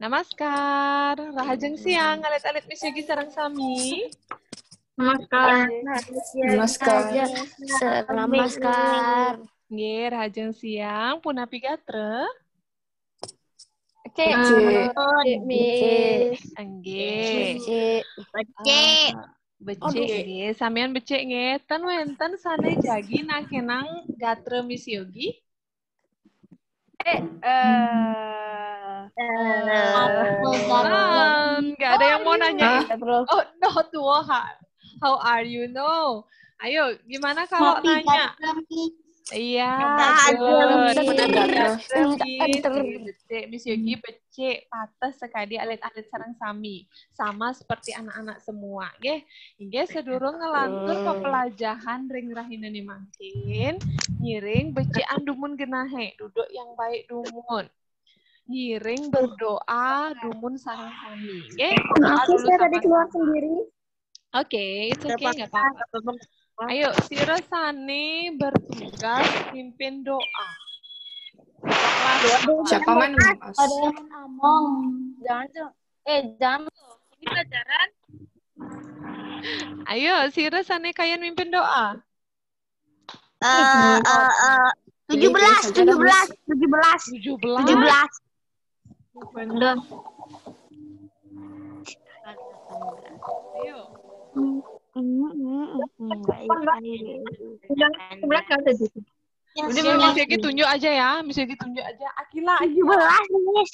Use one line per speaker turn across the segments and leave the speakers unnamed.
Namaskar. Rahajeng siang alit-alit Miss Yogi sareng sami.
Namaskar.
Namaskar.
Namaskar.
Nggih, rahajeng siang punapi gatre.
Cek, Miss.
Nggih.
Cek.
Becik nggih, samian becik nggih. Ten wenten sane jagi nakenang gatre Miss Yogi. Nggak ada yang mau nanya. Oh, no, tuh, how are you? No. Ayo, gimana kalau nanya? Iya, becik, Miss Yogi becik, pates sekali alit-alit sareng sami. Sama seperti anak-anak semua. Nggih, sedurung ngelantur pepelajahan ring rahina mangkin, nyiring becik andumun genahe, duduk yang baik dumun. Nyiring berdoa dumun sareng sami. Doa dulu sama-sama. Oke, it's okay, nggak apa-apa. Ayo, si Resani bertugas pimpin doa.
Siapa mana?
Ada yang ngomong. Jangan. Ini pelajaran.
Ayo, si Resani kalian mimpin doa.
17.
Benar. Ayo. Udah Miss Yogi tunjuk aja ya. Miss Yogi tunjuk aja. Akila.
17, Miss.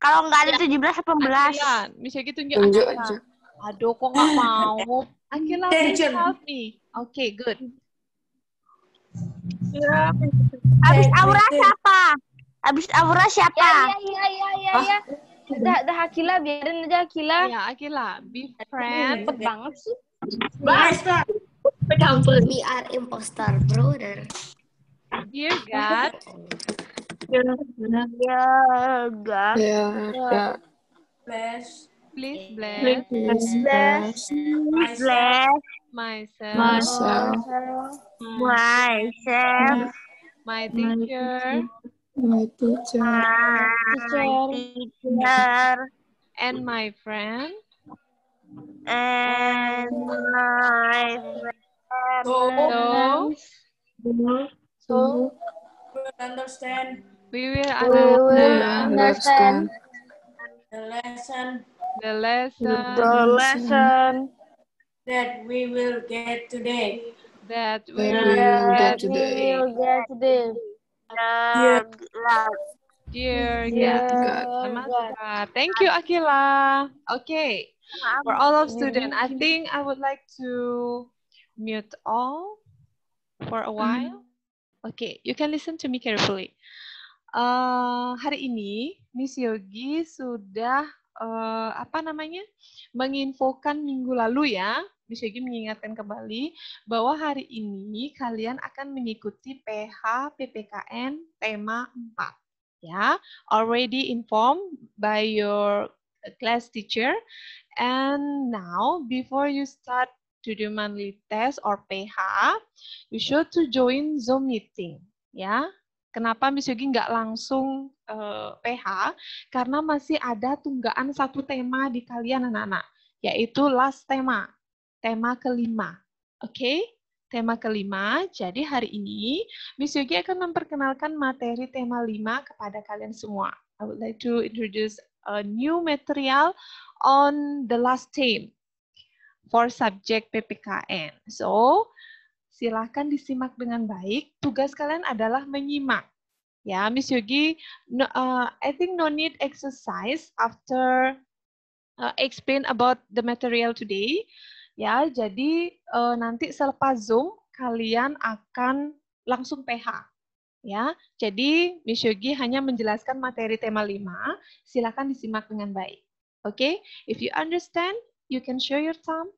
Kalau nggak ada 17, 18.
Akila. Miss Yogi tunjuk aja. Aduh, kok nggak mau? Akila, please help me. Oke, good.
Habis Aura siapa? Iya. Dah Akila, biarin aja Akila.
Ya, Akila. Be friend.
Cepet banget sih.
We are imposter, brother.
Dear God. Please bless myself, my teacher, and my friend.
So
We will understand the lesson
that we will get today.
Dear God. Namaskar. Thank you, Akila. Okay. For all of students, I think I would like to mute all for a while. Okay, you can listen to me carefully. Hari ini Miss Yogi sudah menginfokan minggu lalu ya. Miss Yogi mengingatkan kembali bahwa hari ini kalian akan mengikuti PH PPKN tema 4. Ya, already informed by your class teacher. And now, before you start to do monthly test or PH, you should to join Zoom meeting. Ya, kenapa Miss Yogi nggak langsung PH? Karena masih ada tunggaan satu tema di kalian anak-anak, yaitu last tema, tema kelima. Oke? Tema kelima, jadi hari ini Miss Yogi akan memperkenalkan materi tema 5 kepada kalian semua. I would like to introduce a new material on the last theme for subject PPKN. So, silahkan disimak dengan baik. Tugas kalian adalah menyimak. Ya, Miss Yogi, I think no need exercise after explain about the material today. Ya, jadi nanti selepas Zoom kalian akan langsung PH. Ya, jadi Miss Yogi hanya menjelaskan materi tema 5. Silakan disimak dengan baik. Oke, if you understand, you can show your thumb.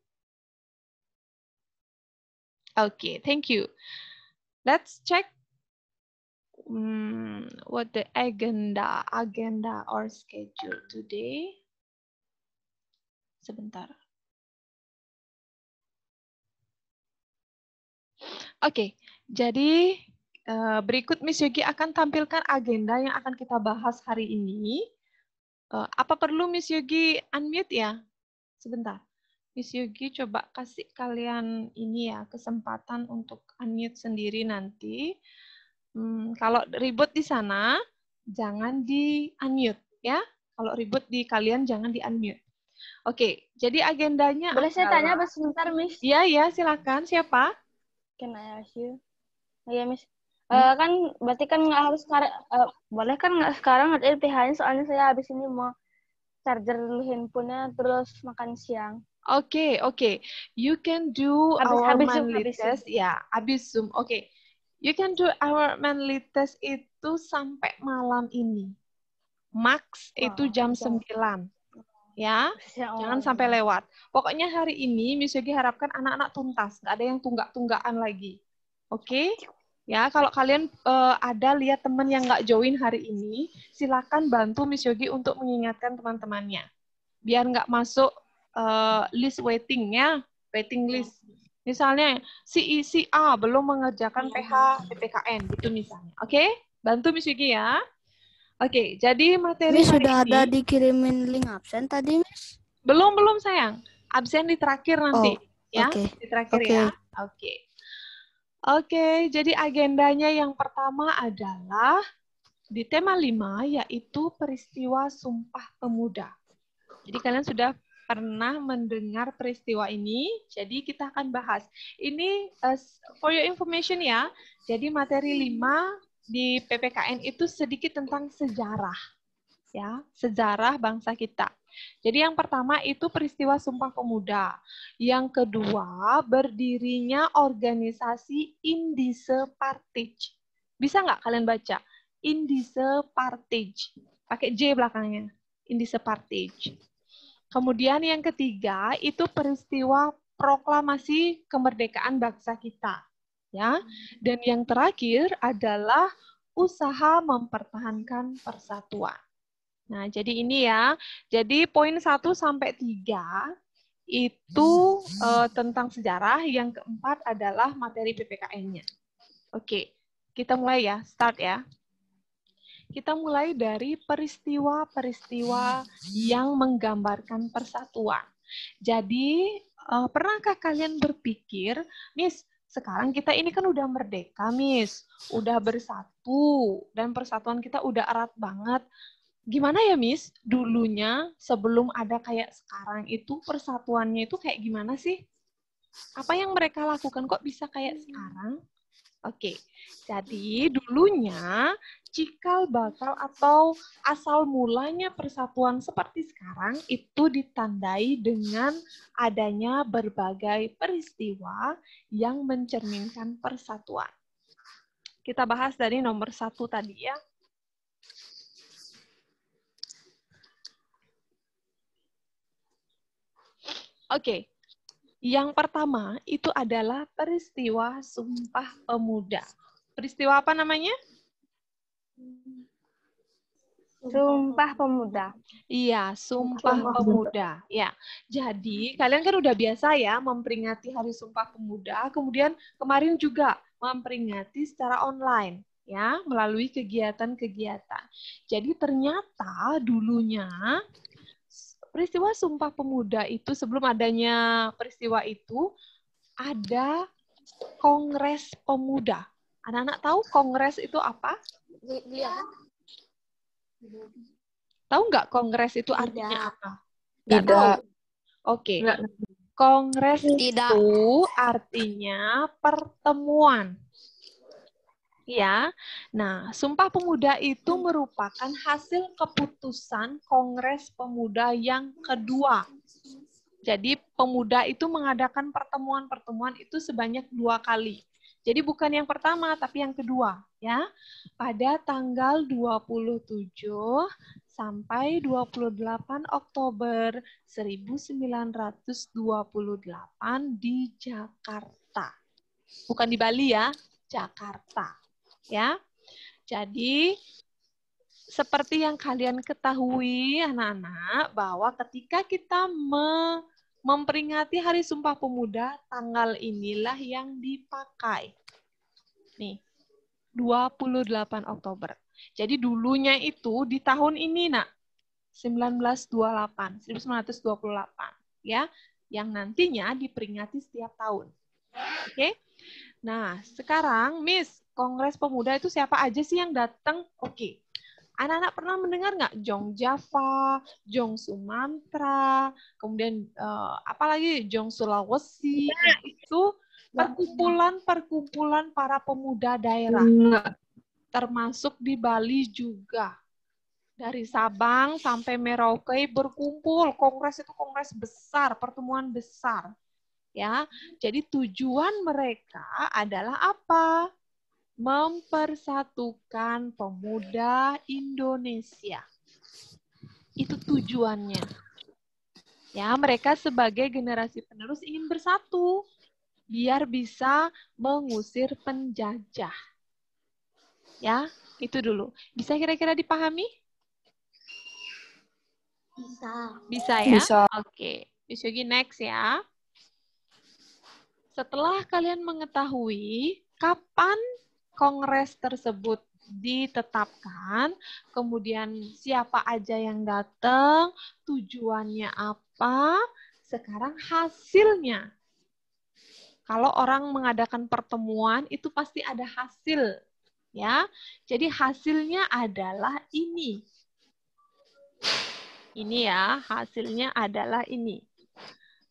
Okay, thank you. Let's check what the agenda or schedule today. Sebentar. Oke, jadi berikut Miss Yogi akan tampilkan agenda yang akan kita bahas hari ini. Apa perlu Miss Yogi unmute ya? Sebentar. Miss Yogi coba kasih kalian ini ya, kesempatan untuk unmute sendiri nanti. Kalau ribut di sana, jangan di-unmute ya. Kalau ribut di kalian, jangan di-unmute. Oke, jadi agendanya
Boleh saya tanya
adalah...
sebentar, Miss?
Iya, silakan. Siapa?
Can I ask you? Iya, Miss. Kan berarti kan nggak harus sekarang, boleh kan nggak sekarang ada LPH-nya, soalnya saya habis ini mau charger dulu handphonenya terus makan siang.
Oke. You can do our
Habis Zoom,
monthly
habis Zoom.
test. Ya, habis Zoom. Oke. You can do our monthly test itu sampai malam ini. Max itu jam 9. Ya, jangan sampai lewat. Pokoknya hari ini Miss Yogi harapkan anak-anak tuntas. Nggak ada yang tunggak-tunggakan lagi. Oke? Ya, kalau kalian ada lihat teman yang nggak join hari ini, silakan bantu Miss Yogi untuk mengingatkan teman-temannya. Biar nggak masuk list waiting ya, waiting list. Misalnya si A belum mengerjakan PH PPKN gitu misalnya. Oke? Bantu Miss Yogi ya. Oke, jadi materi
Miss
hari
sudah
ini
ada dikirimin link absen tadi, Miss?
belum sayang. Absen di terakhir nanti ya.
Oke.
Di terakhir ya. Oke, jadi agendanya yang pertama adalah di tema 5 yaitu peristiwa Sumpah Pemuda. Jadi kalian sudah pernah mendengar peristiwa ini, jadi kita akan bahas. Ini for your information ya, jadi materi 5 di PPKN itu sedikit tentang sejarah. Ya, sejarah bangsa kita. Jadi yang pertama itu peristiwa Sumpah Pemuda. Yang kedua, berdirinya organisasi Indische Partij. Bisa nggak kalian baca? Indische Partij. Pakai J belakangnya. Indische Partij. Kemudian yang ketiga itu peristiwa proklamasi kemerdekaan bangsa kita. Ya. Dan yang terakhir adalah usaha mempertahankan persatuan. Nah, jadi ini ya. Jadi poin 1 sampai 3 itu tentang sejarah, yang keempat adalah materi PPKN-nya. Oke, kita mulai ya, start ya. Kita mulai dari peristiwa-peristiwa yang menggambarkan persatuan. Jadi, pernahkah kalian berpikir, Miss, sekarang kita ini kan udah merdeka, Miss. Udah bersatu, dan persatuan kita udah erat banget. Gimana ya, Miss? Dulunya sebelum ada kayak sekarang itu persatuannya itu kayak gimana sih? Apa yang mereka lakukan kok bisa kayak sekarang? Oke, jadi dulunya cikal bakal atau asal mulanya persatuan seperti sekarang itu ditandai dengan adanya berbagai peristiwa yang mencerminkan persatuan. Kita bahas dari nomor 1 tadi ya. Oke, yang pertama itu adalah peristiwa Sumpah Pemuda. Peristiwa apa namanya?
Sumpah Pemuda.
Iya, Sumpah Pemuda. Ya, jadi kalian kan udah biasa ya memperingati Hari Sumpah Pemuda. Kemudian kemarin juga memperingati secara online, ya, melalui kegiatan-kegiatan. Jadi ternyata dulunya peristiwa Sumpah Pemuda itu, sebelum adanya peristiwa itu, ada Kongres Pemuda. Anak-anak tahu Kongres itu apa? Tahu nggak Kongres itu artinya apa? Nggak tahu? Oke. Kongres itu artinya pertemuan. Ya, nah, Sumpah Pemuda itu merupakan hasil keputusan Kongres Pemuda yang kedua. Jadi pemuda itu mengadakan pertemuan-pertemuan itu sebanyak 2 kali. Jadi bukan yang pertama, tapi yang kedua, ya. Pada tanggal 27 sampai 28 Oktober 1928 di Jakarta. Bukan di Bali ya, Jakarta. Ya. Jadi seperti yang kalian ketahui anak-anak, bahwa ketika kita memperingati Hari Sumpah Pemuda, tanggal inilah yang dipakai. Nih, 28 Oktober. Jadi dulunya itu di tahun ini, Nak. 1928 ya, yang nantinya diperingati setiap tahun. Oke. Nah, sekarang Miss, Kongres Pemuda itu siapa aja sih yang datang? Oke. Anak-anak pernah mendengar nggak Jong Java, Jong Sumatera, kemudian apalagi Jong Sulawesi, itu perkumpulan para pemuda daerah. Termasuk di Bali juga. Dari Sabang sampai Merauke berkumpul. Kongres itu kongres besar, pertemuan besar. Ya, jadi tujuan mereka adalah apa? Mempersatukan pemuda Indonesia. Itu tujuannya. Ya, mereka sebagai generasi penerus ingin bersatu biar bisa mengusir penjajah. Ya, itu dulu. Bisa kira-kira dipahami?
Bisa.
Bisa ya?
Bisa.
Oke. Miss Yogi next ya. Setelah kalian mengetahui kapan kongres tersebut ditetapkan, kemudian siapa aja yang datang, tujuannya apa, sekarang hasilnya. Kalau orang mengadakan pertemuan itu pasti ada hasil, ya. Jadi hasilnya adalah ini. Ini ya, hasilnya adalah ini.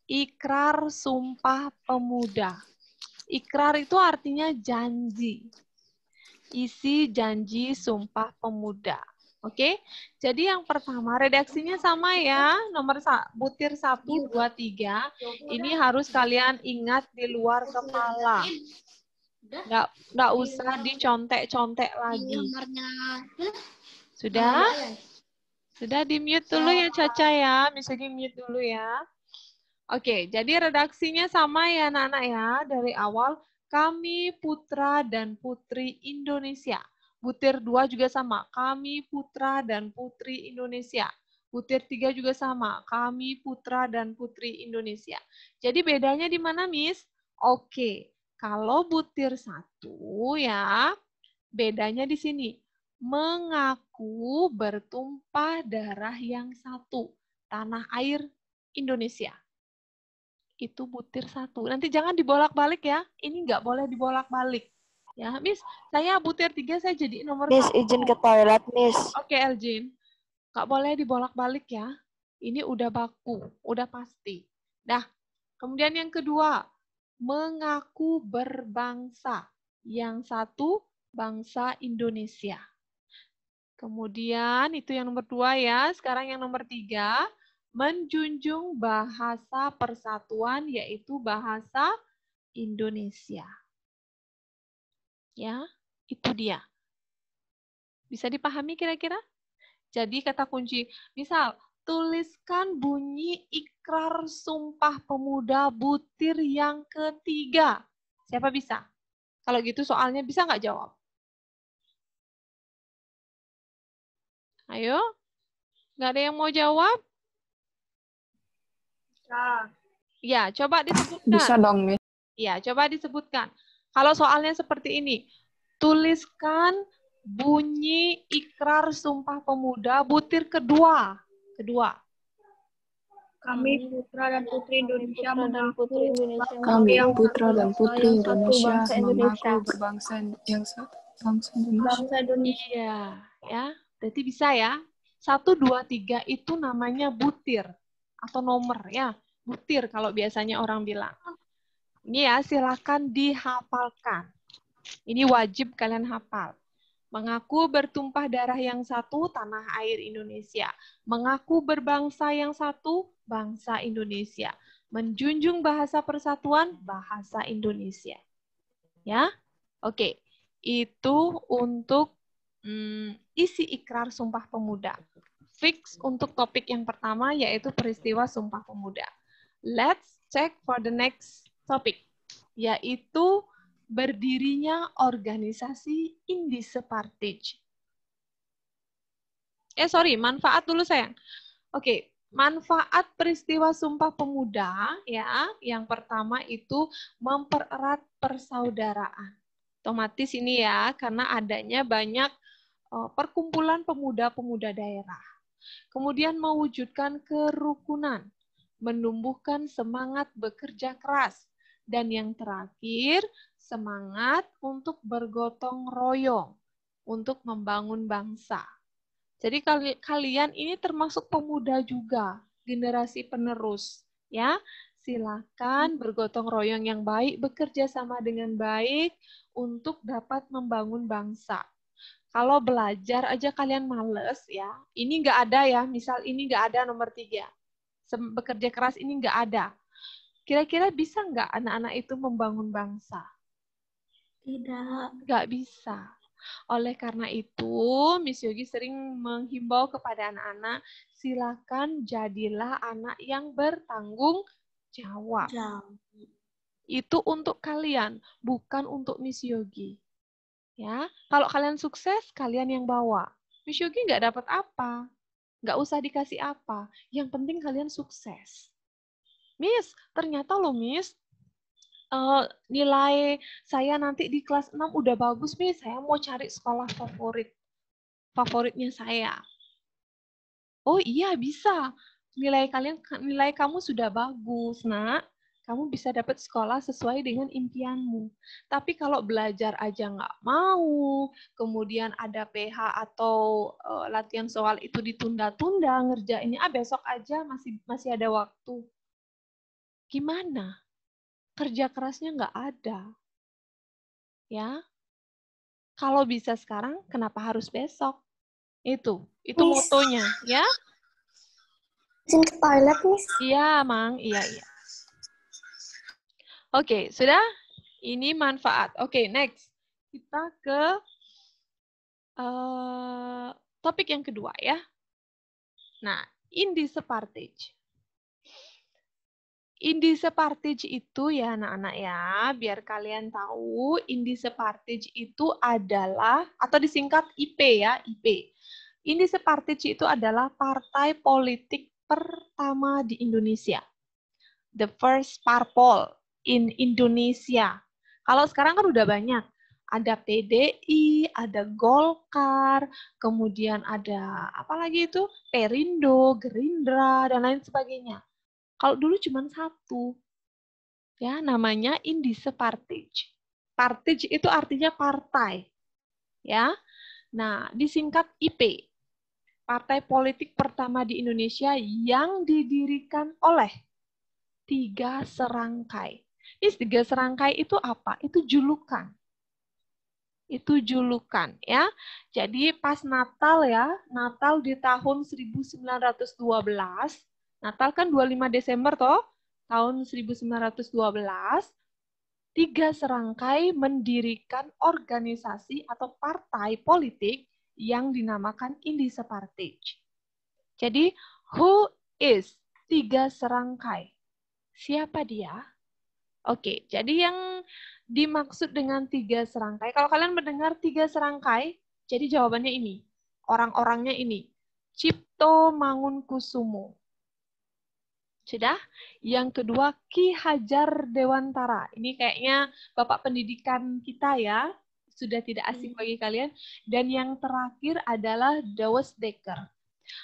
Ikrar Sumpah Pemuda. Ikrar itu artinya janji. Isi janji Sumpah Pemuda. Oke, jadi yang pertama redaksinya sama ya, nomor butir 1, 2, 3. Ini harus kalian ingat di luar kepala. Nggak usah dicontek-contek lagi. Sudah? Sudah di-mute dulu ya Caca ya, bisa di-mute dulu ya. Oke, jadi redaksinya sama ya anak-anak ya, dari awal kami putra dan putri Indonesia. Butir 2 juga sama, kami putra dan putri Indonesia. Butir 3 juga sama, kami putra dan putri Indonesia. Jadi bedanya di mana, Miss? Oke, kalau butir 1 ya, bedanya di sini. Mengaku bertumpah darah yang satu, tanah air Indonesia. Itu butir 1. Nanti jangan dibolak-balik ya. Ini nggak boleh dibolak-balik. Ya, Miss, saya butir 3 saya jadi nomor 1.
Miss, izin ke toilet, Miss.
Oke, Eljin. Nggak boleh dibolak-balik ya. Ini udah baku, udah pasti. Dah. Kemudian yang kedua, mengaku berbangsa. Yang satu, bangsa Indonesia. Kemudian itu yang nomor 2 ya. Sekarang yang nomor 3, menjunjung bahasa persatuan, yaitu bahasa Indonesia. Ya, itu dia. Bisa dipahami kira-kira? Jadi kata kunci, misal, tuliskan bunyi ikrar Sumpah Pemuda butir yang ketiga. Siapa bisa? Kalau gitu soalnya bisa nggak jawab? Ayo, nggak ada yang mau jawab? Ya, coba disebutkan.
Bisa dong, Miss.
Ya, coba disebutkan. Kalau soalnya seperti ini, tuliskan bunyi ikrar Sumpah Pemuda butir kedua.
Kami putra dan putri Indonesia
Kami putra dan putri Indonesia mengaku berbangsa yang satu, bangsa Indonesia.
Iya, ya. Berarti bisa ya. 1, 2, 3 itu namanya butir atau nomor ya. Butir kalau biasanya orang bilang. Ini ya, silakan dihafalkan. Ini wajib kalian hafal. Mengaku bertumpah darah yang satu, tanah air Indonesia. Mengaku berbangsa yang satu, bangsa Indonesia. Menjunjung bahasa persatuan, bahasa Indonesia. Ya, oke. Itu untuk isi ikrar Sumpah Pemuda. Fix untuk topik yang pertama, yaitu peristiwa Sumpah Pemuda. Let's check for the next topic, yaitu berdirinya organisasi Indispartage. Manfaat dulu sayang. Oke, manfaat peristiwa Sumpah Pemuda ya, yang pertama itu mempererat persaudaraan. Otomatis ini ya, karena adanya banyak perkumpulan pemuda-pemuda daerah. Kemudian mewujudkan kerukunan, menumbuhkan semangat bekerja keras. Dan yang terakhir, semangat untuk bergotong royong, untuk membangun bangsa. Jadi kalian ini termasuk pemuda juga, generasi penerus. Ya, silakan bergotong royong yang baik, bekerja sama dengan baik untuk dapat membangun bangsa. Kalau belajar aja kalian males ya, ini nggak ada ya, misal ini nggak ada nomor 3. Bekerja keras ini nggak ada. Kira-kira bisa nggak anak-anak itu membangun bangsa?
Tidak.
Nggak bisa. Oleh karena itu, Miss Yogi sering menghimbau kepada anak-anak, silakan jadilah anak yang bertanggung jawab. Itu untuk kalian, bukan untuk Miss Yogi. Ya, kalau kalian sukses, kalian yang bawa. Miss Yogi nggak dapat apa, nggak usah dikasih apa. Yang penting kalian sukses. Miss, ternyata loh Miss, nilai saya nanti di kelas 6 udah bagus, Miss. Saya mau cari sekolah favoritnya saya. Oh iya, bisa. Nilai kamu sudah bagus, Nak. Kamu bisa dapat sekolah sesuai dengan impianmu. Tapi kalau belajar aja nggak mau, kemudian ada PH atau latihan soal itu ditunda-tunda, ngerjainnya besok aja masih ada waktu. Gimana? Kerja kerasnya nggak ada. Ya. Kalau bisa sekarang, kenapa harus besok? Itu motonya, ya?
Izin ke toilet, Miss.
Iya, Mang. Iya. Oke, sudah? Ini manfaat. Oke, next. Kita ke topik yang kedua, ya. Nah, indice-partij. Indice-partij itu ya anak-anak ya, biar kalian tahu, indice-partij itu adalah, atau disingkat IP ya, IP. Indice-partij itu adalah partai politik pertama di Indonesia. The first parpol in Indonesia. Kalau sekarang kan udah banyak. Ada PDI, ada Golkar, kemudian ada apa lagi itu? Perindo, Gerindra, dan lain sebagainya. Kalau dulu cuma satu, ya namanya indice-partij. Partij itu artinya partai, ya. Nah, disingkat IP, partai politik pertama di Indonesia yang didirikan oleh 3 serangkai. Ini 3 serangkai itu apa? Itu julukan. Itu julukan, ya. Jadi pas Natal ya, Natal di tahun 1912. Natal kan 25 Desember toh, tahun 1912, 3 serangkai mendirikan organisasi atau partai politik yang dinamakan indice-partij. Jadi, who is 3 serangkai? Siapa dia? Oke, jadi yang dimaksud dengan 3 serangkai, kalau kalian mendengar 3 serangkai, jadi jawabannya ini, orang-orangnya ini, Cipto Mangunkusumo. Sudah? Yang kedua, Ki Hajar Dewantara. Ini kayaknya Bapak Pendidikan kita ya, sudah tidak asing bagi kalian. Dan yang terakhir adalah Douwes Dekker.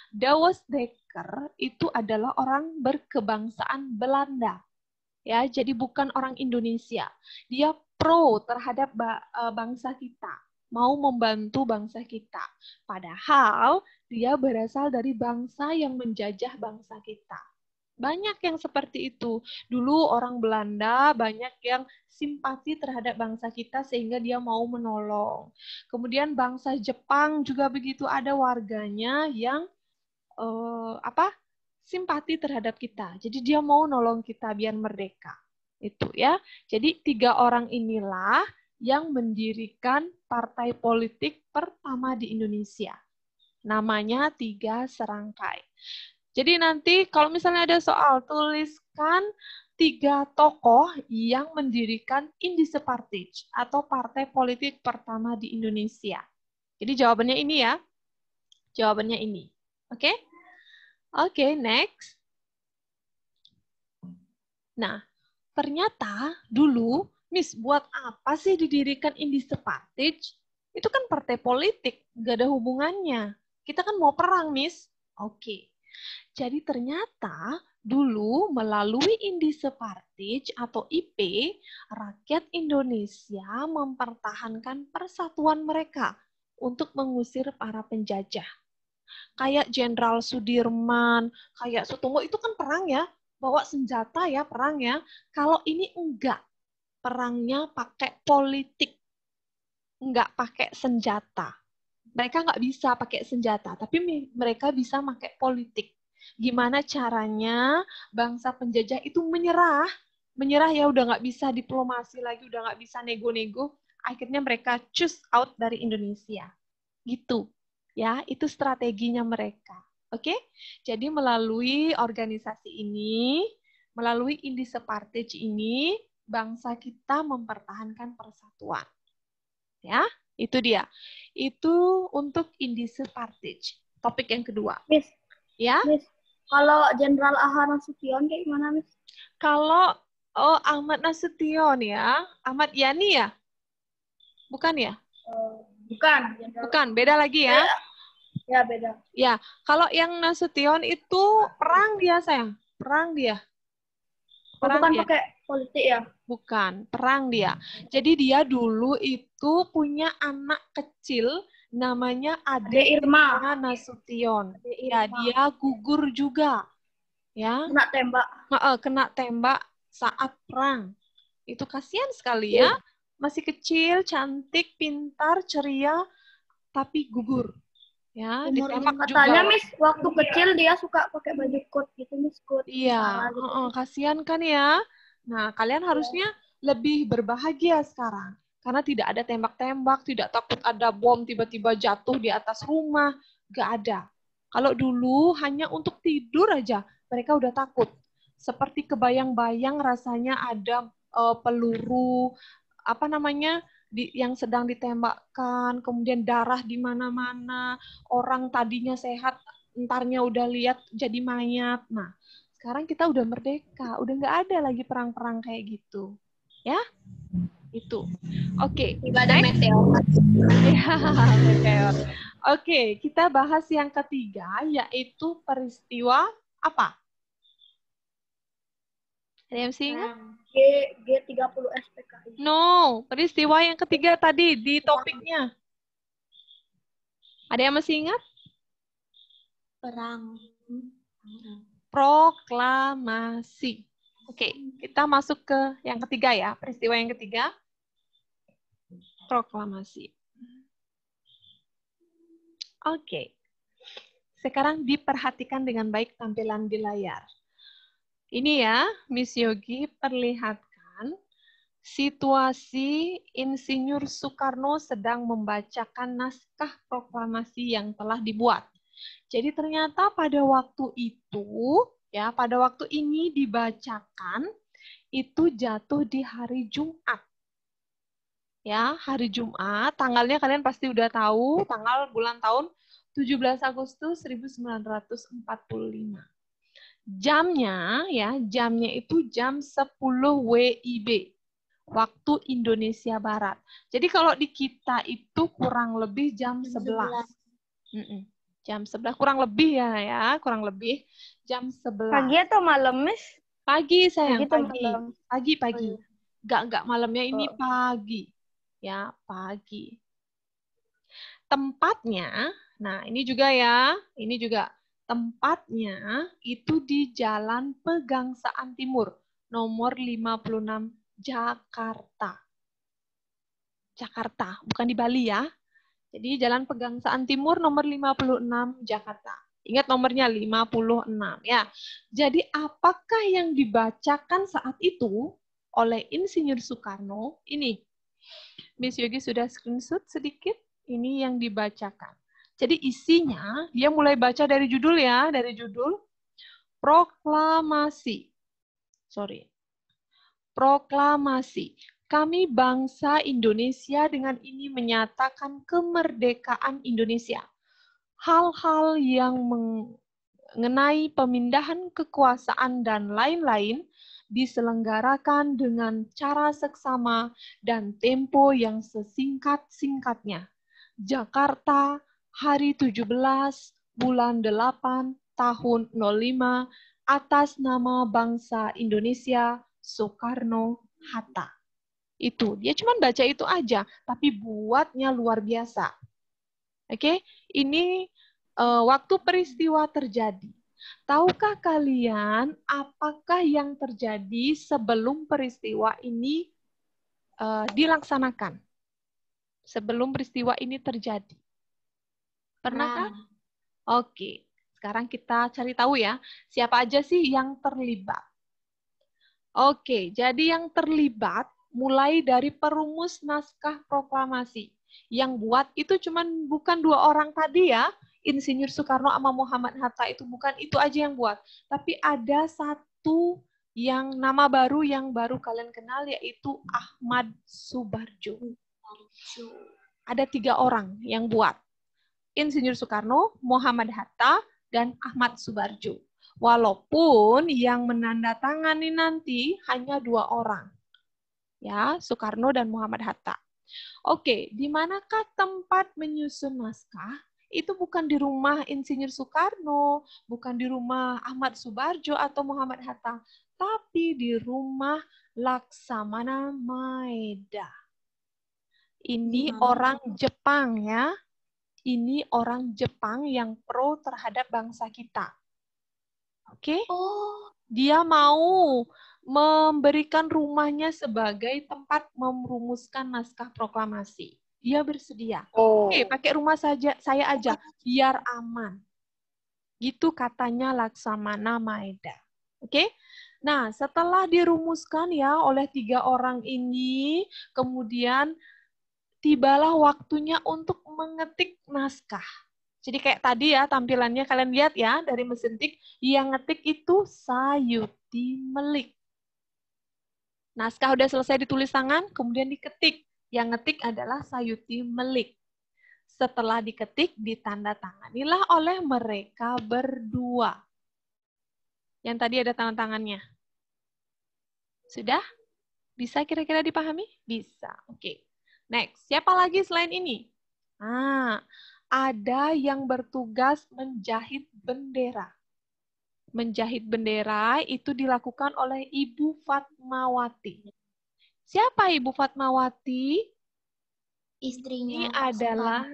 Douwes Dekker itu adalah orang berkebangsaan Belanda. Ya, jadi bukan orang Indonesia. Dia pro terhadap bangsa kita, mau membantu bangsa kita. Padahal dia berasal dari bangsa yang menjajah bangsa kita. Banyak yang seperti itu. Dulu orang Belanda banyak yang simpati terhadap bangsa kita sehingga dia mau menolong. Kemudian bangsa Jepang juga begitu, ada warganya yang simpati terhadap kita. Jadi dia mau nolong kita biar merdeka. Itu ya. Jadi 3 orang inilah yang mendirikan partai politik pertama di Indonesia. Namanya 3 serangkai. Jadi nanti kalau misalnya ada soal, tuliskan 3 tokoh yang mendirikan indice-partij atau partai politik pertama di Indonesia. Jadi jawabannya ini ya. Jawabannya ini. Oke? Oke, next. Nah, ternyata dulu, Miss, buat apa sih didirikan indice-partij? Itu kan partai politik, nggak ada hubungannya. Kita kan mau perang, Miss. Oke. Jadi ternyata dulu melalui Indische Partij atau IP, rakyat Indonesia mempertahankan persatuan mereka untuk mengusir para penjajah. Kayak Jenderal Sudirman, kayak Sutomo itu kan perang ya, bawa senjata ya, perang ya. Kalau ini enggak, perangnya pakai politik, enggak pakai senjata. Mereka nggak bisa pakai senjata, tapi mereka bisa pakai politik. Gimana caranya bangsa penjajah itu menyerah ya udah nggak bisa diplomasi lagi, udah nggak bisa nego-nego, akhirnya mereka choose out dari Indonesia. Gitu. Ya, itu strateginya mereka. Oke? Jadi melalui organisasi ini, melalui Indische Partij ini, bangsa kita mempertahankan persatuan. Ya, itu dia. Itu untuk Indische Partij. Topik yang kedua.
Miss,
Ya.
Miss, kalau Jenderal Ahmad Nasution kayak gimana, Miss?
Kalau Ahmad Nasution ya, Ahmad Yani ya? Bukan ya?
Bukan.
Bukan, beda lagi ya?
Ya, beda.
Ya, kalau yang Nasution itu perang dia, sayang. Perang dia. Perang
Bukan
dia.
pakai politik ya?
Bukan, perang dia. Jadi dia dulu itu punya anak kecil namanya Ade Irma Nasution. Ya, dia gugur juga. Ya.
Kena tembak.
Kena tembak saat perang. Itu kasihan sekali ya. Masih kecil, cantik, pintar, ceria, tapi gugur. Ya, ditembak
Katanya
juga.
Miss, waktu kecil dia suka pakai baju coat gitu, Miss, coat.
Iya, kasihan kan ya. Nah, kalian harusnya lebih berbahagia sekarang. Karena tidak ada tembak-tembak, tidak takut ada bom tiba-tiba jatuh di atas rumah. Nggak ada. Kalau dulu hanya untuk tidur aja, mereka udah takut. Seperti kebayang-bayang rasanya ada peluru, apa namanya, yang sedang ditembakkan, kemudian darah di mana-mana, orang tadinya sehat, entarnya udah lihat jadi mayat. Nah, sekarang kita udah merdeka, udah nggak ada lagi perang-perang kayak gitu. Ya, itu. Oke.
Ibadah meteor.
Ya, meteor. Oke, kita bahas yang ketiga, yaitu peristiwa apa? Ada yang masih ingat?
G30 SPKI.
No, peristiwa yang ketiga tadi di topiknya. Ada yang masih ingat?
Perang.
Proklamasi. Oke, kita masuk ke yang ketiga ya. Peristiwa yang ketiga, proklamasi. Oke. Sekarang diperhatikan dengan baik tampilan di layar. Ini ya, Miss Yogi perlihatkan situasi Insinyur Soekarno sedang membacakan naskah proklamasi yang telah dibuat. Jadi ternyata pada waktu itu, ya, pada waktu ini dibacakan, itu jatuh di hari Jumat. Ya, hari Jumat, tanggalnya kalian pasti udah tahu, tanggal bulan tahun 17 Agustus 1945. Jamnya, ya, jamnya itu jam 10 WIB, waktu Indonesia Barat. Jadi kalau di kita itu kurang lebih jam 11. Jam 11 kurang lebih ya, kurang lebih jam 11.
Pagi atau malam, Miss?
Pagi, sayang,
Pagi.
pagi. Enggak malamnya, ini pagi. Ya, pagi. Tempatnya, nah ini juga ya, ini juga tempatnya itu di Jalan Pegangsaan Timur, nomor 56, Jakarta. Jakarta, bukan di Bali ya. Jadi Jalan Pegangsaan Timur nomor 56 Jakarta. Ingat nomornya 56 ya. Jadi apakah yang dibacakan saat itu oleh Insinyur Soekarno? Ini. Miss Yogi sudah screenshot sedikit. Ini yang dibacakan. Jadi isinya dia mulai baca dari judul ya, dari judul proklamasi. Proklamasi. Kami bangsa Indonesia dengan ini menyatakan kemerdekaan Indonesia. Hal-hal yang mengenai pemindahan kekuasaan dan lain-lain diselenggarakan dengan cara seksama dan tempo yang sesingkat-singkatnya. Jakarta, hari 17 bulan 8, tahun 05, atas nama bangsa Indonesia, Soekarno-Hatta. Itu, dia cuma baca itu aja, tapi buatnya luar biasa. Oke, ini waktu peristiwa terjadi. Tahukah kalian apakah yang terjadi sebelum peristiwa ini dilaksanakan? Sebelum peristiwa ini terjadi. Pernahkah? Oke, sekarang kita cari tahu ya, siapa aja sih yang terlibat. Oke, jadi yang terlibat mulai dari perumus naskah proklamasi. Yang buat itu bukan 2 orang tadi ya, Insinyur Soekarno sama Muhammad Hatta itu bukan itu aja yang buat. Tapi ada satu yang nama baru yang baru kalian kenal yaitu Ahmad Subarjo. Ada 3 orang yang buat. Insinyur Soekarno, Muhammad Hatta, dan Ahmad Subarjo. Walaupun yang menandatangani nanti hanya 2 orang. Ya, Soekarno dan Muhammad Hatta. Oke, di manakah tempat menyusun naskah? Itu bukan di rumah Insinyur Soekarno, bukan di rumah Ahmad Subarjo atau Muhammad Hatta, tapi di rumah Laksamana Maeda. Ini orang Jepang ya. Ini orang Jepang yang pro terhadap bangsa kita. Oke? Dia mau memberikan rumahnya sebagai tempat merumuskan naskah proklamasi. Dia bersedia. Oke, pakai rumah saya aja, biar aman. Gitu katanya Laksamana Maeda. Oke? Nah, setelah dirumuskan ya oleh 3 orang ini, kemudian tibalah waktunya untuk mengetik naskah. Jadi kayak tadi ya tampilannya kalian lihat ya dari mesin tik, yang ngetik itu Sayuti Melik. Naskah udah selesai ditulis tangan, kemudian diketik. Yang ngetik adalah Sayuti Melik. Setelah diketik, ditandatanganilah oleh mereka berdua. Yang tadi ada tanda tangannya. Sudah? Bisa kira-kira dipahami? Bisa. Oke. Next. Siapa lagi selain ini? Ada yang bertugas menjahit bendera. Menjahit bendera itu dilakukan oleh Ibu Fatmawati. Siapa Ibu Fatmawati?
Istrinya.
Ini adalah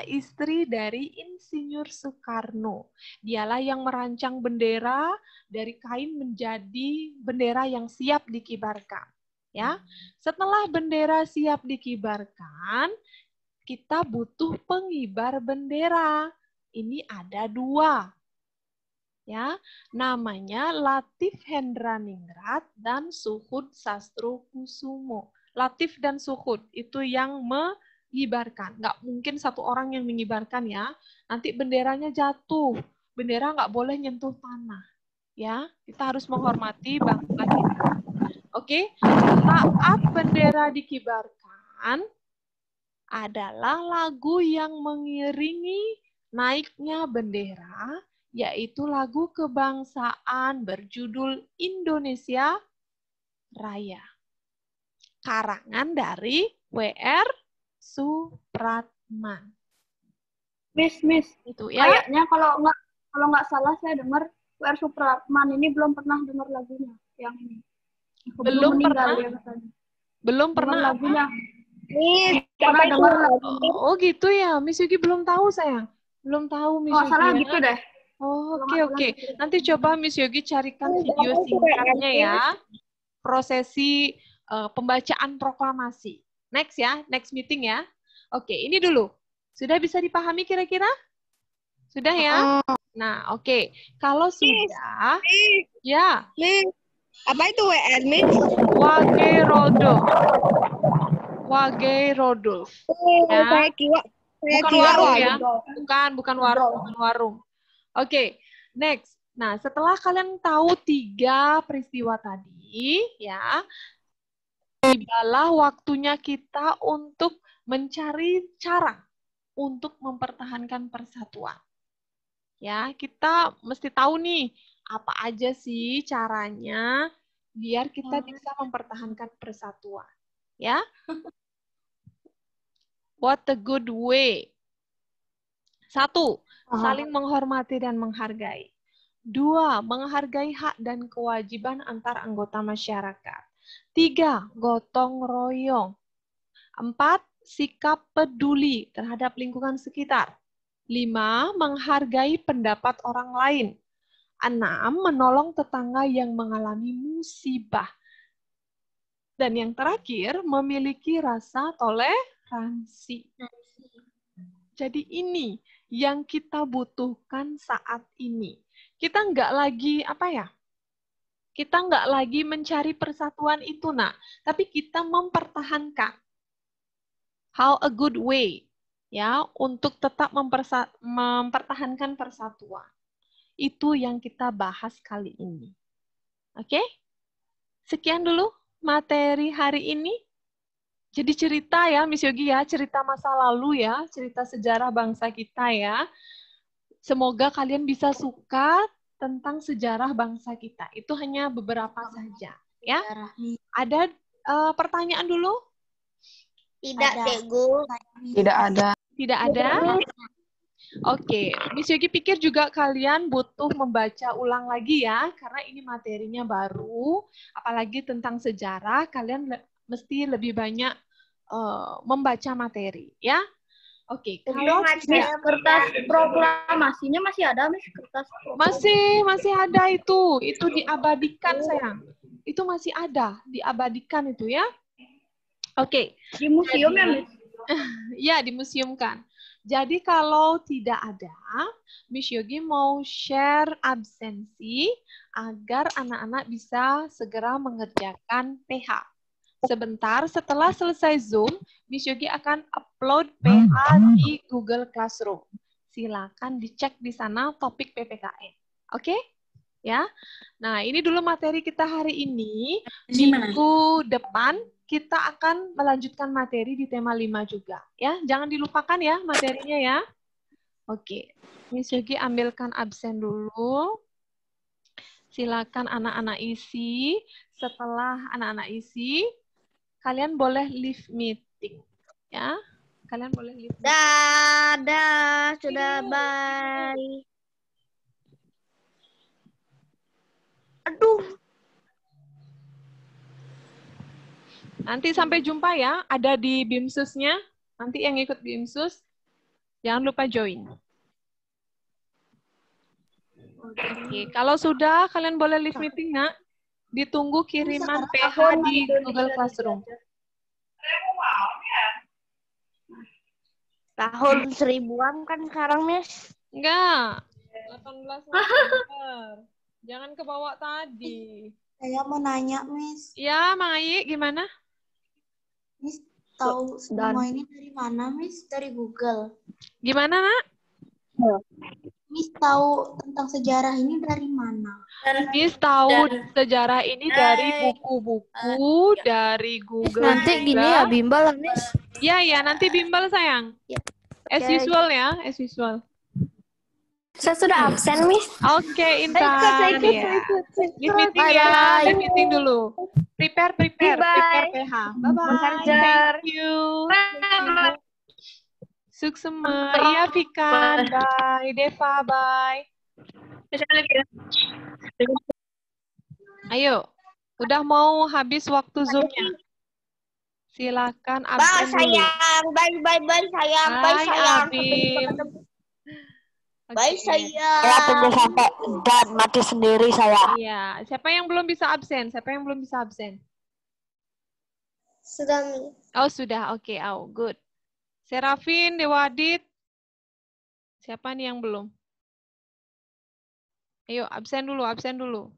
istri dari Insinyur Soekarno. Dialah yang merancang bendera dari kain menjadi bendera yang siap dikibarkan. Ya, setelah bendera siap dikibarkan, kita butuh pengibar bendera. Ini ada 2. Ya, namanya Latif Hendraningrat dan Suhud Sastrokusumo. Latif dan Suhud itu yang mengibarkan. Nggak mungkin 1 orang yang mengibarkan ya. Nanti benderanya jatuh. Bendera nggak boleh nyentuh tanah. Ya, kita harus menghormati bangsa kita. Oke, saat bendera dikibarkan adalah lagu yang mengiringi naiknya bendera, yaitu lagu kebangsaan berjudul Indonesia Raya. Karangan dari W.R. Supratman.
Miss.
Itu ya.
Kayaknya kalau nggak salah saya dengar W.R. Supratman ini belum pernah dengar lagunya yang ini.
Belum pernah.
Ya,
Belum pernah
lagunya.
Pernah dengar lagu.
Oh gitu ya, Miss Yuki belum tahu sayang. Belum tahu Miss Yuki.
Salah
ya?
gitu deh.
Oke. Nanti coba Miss Yogi carikan video singkatnya ya. Prosesi pembacaan proklamasi. Next ya, next meeting ya. Oke, ini dulu. Sudah bisa dipahami kira-kira? Sudah ya? Nah, oke. Kalau sudah, ya.
Apa itu WR, Miss?
Wage Rodolf.
Ya.
Bukan warung ya. Bukan warung. Oke, next. Nah, setelah kalian tahu 3 peristiwa tadi, ya, tibalah waktunya kita untuk mencari cara untuk mempertahankan persatuan. Ya, kita mesti tahu nih, apa aja sih caranya biar kita bisa mempertahankan persatuan. Ya. What a good way. 1, saling menghormati dan menghargai. 2, menghargai hak dan kewajiban antar anggota masyarakat. 3, gotong royong. 4, sikap peduli terhadap lingkungan sekitar. 5, menghargai pendapat orang lain. 6, menolong tetangga yang mengalami musibah. Dan yang terakhir, memiliki rasa toleransi. Jadi ini yang kita butuhkan saat ini. Kita nggak lagi, kita nggak lagi mencari persatuan itu, nak. Tapi kita mempertahankan. How a good way, ya, untuk tetap mempertahankan persatuan. Itu yang kita bahas kali ini. Oke? Sekian dulu materi hari ini. Jadi cerita ya, Miss Yogi ya, cerita masa lalu ya, cerita sejarah bangsa kita ya. Semoga kalian bisa suka tentang sejarah bangsa kita. Itu hanya beberapa saja, ya. Ada pertanyaan dulu?
Tidak, Cikgu.
Tidak ada.
Tidak ada? Oke, Miss Yogi pikir juga kalian butuh membaca ulang lagi ya, karena ini materinya baru, apalagi tentang sejarah, kalian mesti lebih banyak membaca materi, ya. Oke, kalau
Kertas proklamasinya masih ada, Miss? Kertas
masih ada itu diabadikan sayang, itu masih ada, diabadikan itu ya. Oke.
di museum ya, Miss?
Ya, dimuseumkan. Jadi kalau tidak ada, Miss Yogi mau share absensi agar anak-anak bisa segera mengerjakan PH. Sebentar setelah selesai Zoom, Miss Yogi akan upload PH di Google Classroom. Silakan dicek di sana topik PPKN. Oke? Ya. Nah, ini dulu materi kita hari ini. Minggu depan kita akan melanjutkan materi di tema 5 juga. Ya, jangan dilupakan ya materinya ya. Oke. Miss Yogi ambilkan absen dulu. Silakan anak-anak isi. Setelah anak-anak isi, kalian boleh leave meeting. Ya, kalian boleh leave meeting.
Dadah, sudah bye. Aduh.
Nanti sampai jumpa ya, ada di BIMSUS-nya. Nanti yang ikut BIMSUS, jangan lupa join. Oke, kalau sudah, kalian boleh leave meeting, nak. Ditunggu kiriman PH di Google Classroom.
Tahun 1000-an kan sekarang, Miss?
Enggak, 18 November. Jangan kebawa tadi.
Saya mau nanya, Miss.
Ya, Mang Ayi, gimana?
Miss tahu semua ini dari mana, Miss? Dari Google.
Gimana, nak?
Miss tahu tentang sejarah ini dari mana?
Miss tahu sejarah ini dari buku-buku, dari Google.
Nanti
juga.
gini ya bimbel, Miss.
Ya, nanti bimbel sayang. As usual ya, as usual.
Saya sudah absen, Miss.
Oke, Intan. Leave meeting ya, leave meeting dulu. Prepare PH. Bye-bye. Thank you. Suksema. Iya, Vika. Bye. Deva, bye. Ayo. Udah mau habis waktu Zoom-nya. Silakan absen dulu.
Sayang. Bye, sayang. Bye, sayang.
Abim.
Bye, sayang.
Saya tunggu sampai dan mati sendiri saya.
Iya. Siapa yang belum bisa absen?
Sudah,
Oh, sudah. Oke. Oh, good. Serafin, Dewadit. Siapa nih yang belum? Ayo, absen dulu.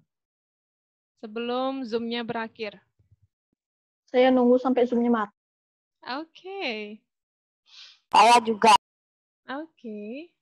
Sebelum Zoom-nya berakhir.
Saya nunggu sampai Zoom-nya mati.
Oke.
Saya juga.
Oke.